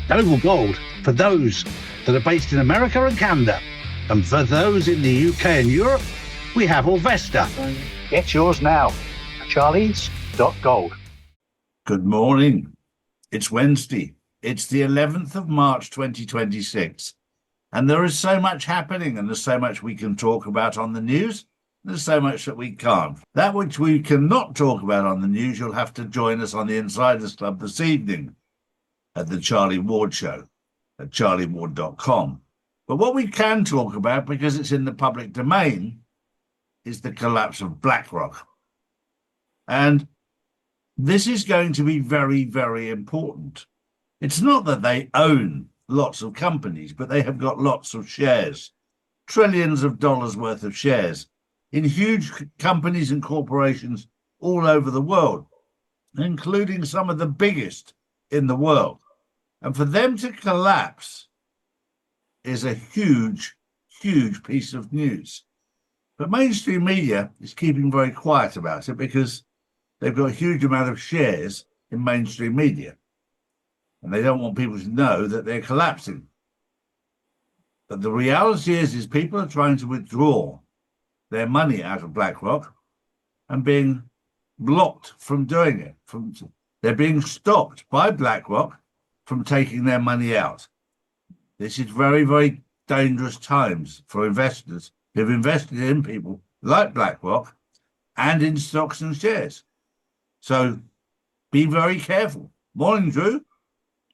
Global Gold for those that are based in America and Canada. And for those in the UK and Europe, we have Orvesta. Get yours now. Charlies.gold. Good morning. It's Wednesday. It's the 11th of March 2026. And there is so much happening, and there's so much we can talk about on the news. There's so much that we can't. That which we cannot talk about on the news, you'll have to join us on the Insiders Club this evening at the Charlie Ward Show at charlieward.com. But what we can talk about, because it's in the public domain, is the collapse of BlackRock. And this is going to be very, very important. It's not that they own lots of companies, but they have got lots of shares, trillions of dollars worth of shares in huge companies and corporations all over the world, including some of the biggest in the world. And for them to collapse is a huge, huge piece of news. But mainstream media is keeping very quiet about it because they've got a huge amount of shares in mainstream media. And they don't want people to know that they're collapsing. But the reality is people are trying to withdraw their money out of BlackRock and being blocked from doing it. They're being stopped by BlackRock from taking their money out. This is very, very dangerous times for investors who've invested in people like BlackRock and in stocks and shares. So be very careful. Morning, Drew.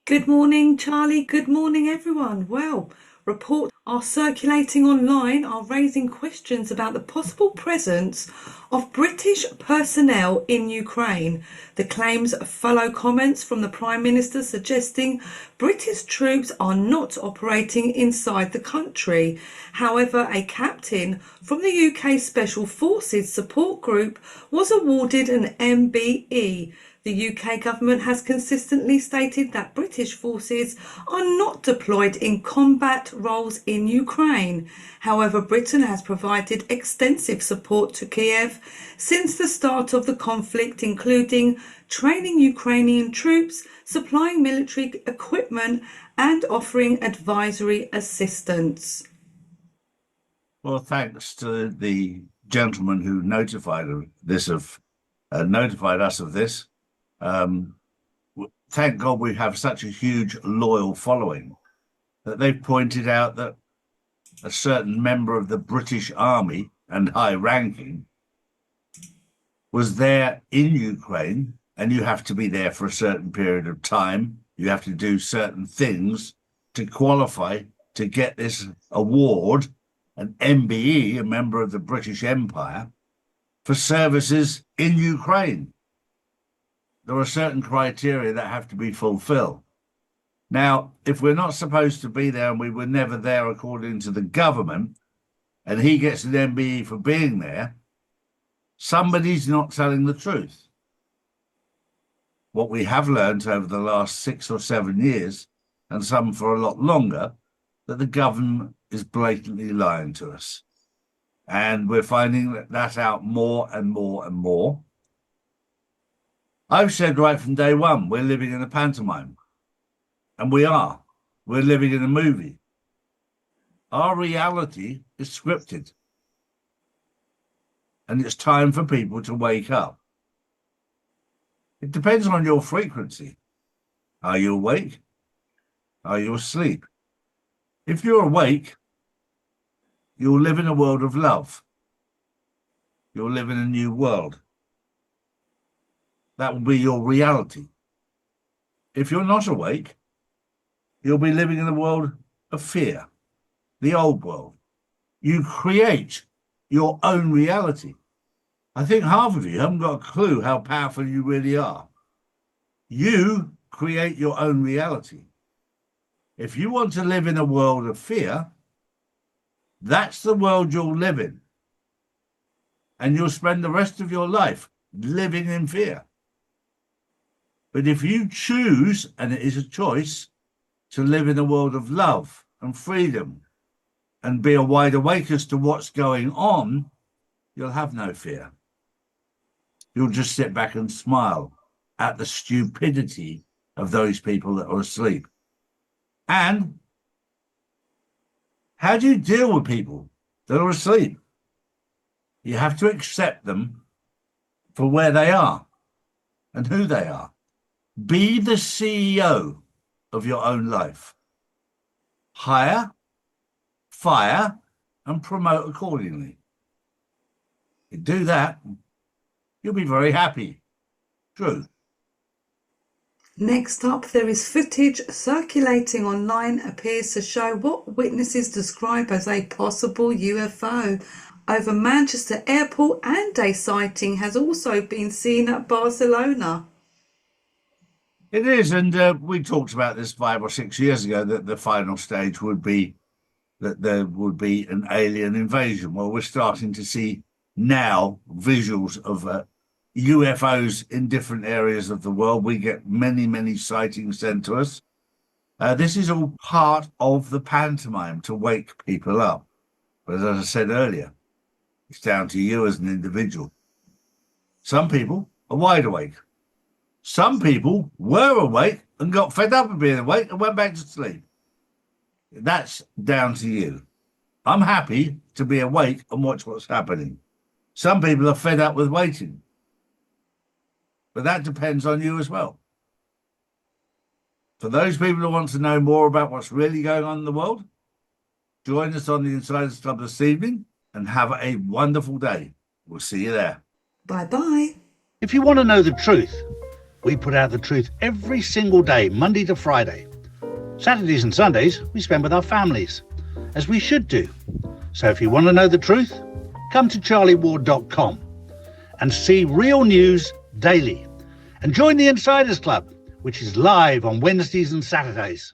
Good morning, Charlie. Good morning, everyone. Well, reports are circulating online are raising questions about the possible presence of British personnel in Ukraine. The claims follow comments from the Prime Minister suggesting British troops are not operating inside the country. However, a captain from the UK Special Forces Support Group was awarded an MBE. The UK government has consistently stated that British forces are not deployed in combat roles in Ukraine. However, Britain has provided extensive support to Kiev since the start of the conflict, including training Ukrainian troops, supplying military equipment, and offering advisory assistance. Well, thanks to the gentleman who notified us of this. Thank God we have such a huge loyal following that they've pointed out that a certain member of the British Army and high ranking was there in Ukraine, and you have to be there for a certain period of time. You have to do certain things to qualify to get this award, an MBE, a member of the British Empire, for services in Ukraine. There are certain criteria that have to be fulfilled. Now, if we're not supposed to be there and we were never there according to the government, and he gets an MBE for being there, somebody's not telling the truth. What we have learned over the last 6 or 7 years, and some for a lot longer, that the government is blatantly lying to us. And we're finding that out more and more and more. I've said right from day one, we're living in a pantomime. And we are. We're living in a movie. Our reality is scripted. And it's time for people to wake up. It depends on your frequency. Are you awake? Are you asleep? If you're awake, you'll live in a world of love. You'll live in a new world. That will be your reality. If you're not awake, you'll be living in a world of fear, the old world. You create your own reality. I think half of you haven't got a clue how powerful you really are. You create your own reality. If you want to live in a world of fear, that's the world you'll live in. And you'll spend the rest of your life living in fear. But if you choose, and it is a choice, to live in a world of love and freedom and be a wide awake as to what's going on, you'll have no fear. You'll just sit back and smile at the stupidity of those people that are asleep. And how do you deal with people that are asleep? You have to accept them for where they are and who they are. Be the CEO of your own life. Hire, fire, and promote accordingly. You do that, you'll be very happy. True. Next up, there is footage circulating online appears to show what witnesses describe as a possible UFO over Manchester Airport, and a sighting has also been seen at Barcelona. It is, and we talked about this 5 or 6 years ago, that the final stage would be that there would be an alien invasion. Well, we're starting to see now visuals of UFOs in different areas of the world. We get many, many sightings sent to us. This is all part of the pantomime to wake people up. But as I said earlier, it's down to you as an individual. Some people are wide awake. Some people were awake and got fed up of being awake and went back to sleep. That's down to you. I'm happy to be awake and watch what's happening. Some people are fed up with waiting. But that depends on you as well. For those people who want to know more about what's really going on in the world, join us on the Insiders Club this evening and have a wonderful day. We'll see you there. Bye-bye. If you want to know the truth, we put out the truth every single day, Monday to Friday. Saturdays and Sundays we spend with our families, as we should do. So if you want to know the truth, come to charlieward.com and see real news daily. And join the Insiders Club, which is live on Wednesdays and Saturdays.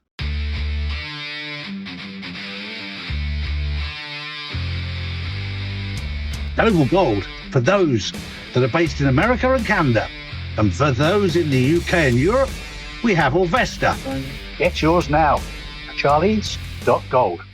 Oval Gold for those that are based in America and Canada. And for those in the UK and Europe, we have Orvesta. Get yours now. Charlies.gold.